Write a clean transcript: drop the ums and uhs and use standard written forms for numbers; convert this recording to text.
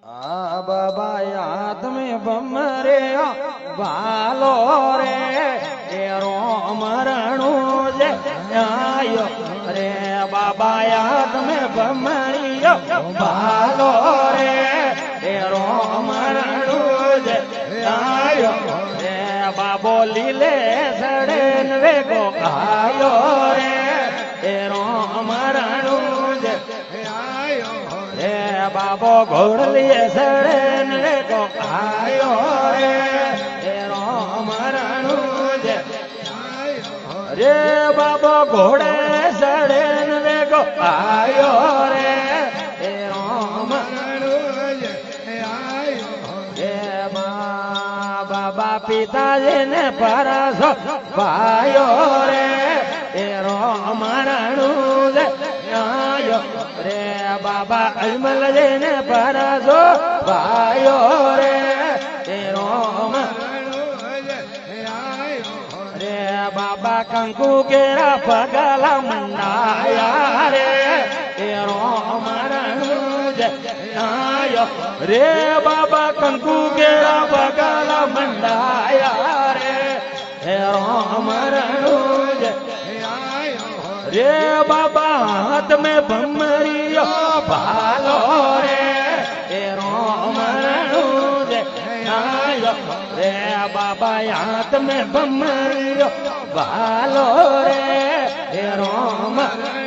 बाबा याद में बमरे बालो रे तेरो मरणु जे आयो रे बाबा याद में बमरियो बालो रे तेरो मरणु जे आयो रे बाबो लीले सड़न वे को आयो रे तेरो मरणु जे आयो रे बाबो घोड़लिए सड़न वे को आयो रे तेरो मरणु जे रे बाबो घोड़े सड़न वे को आयो रे तेरो मरणु जे आयो रे बाबा पिताजी ने परसो पायो रे तेरो मरणु जे आयो रे बाबा अजमल जी ने परसो पायो रे तेरो मरणु जे आयो रे बाबा कंकु केरा पगला मंडाया रे तेरो मरणु जे आयो रे बाबा कंकु केरा पगला मंडाया रे तेरो मरणु जे आयो रे बाबा हाथ में भमरियो भालो रे तेरो मरणु जे आयो रे बाबा हाथ में भमरियो भालो रे तेरो मरणु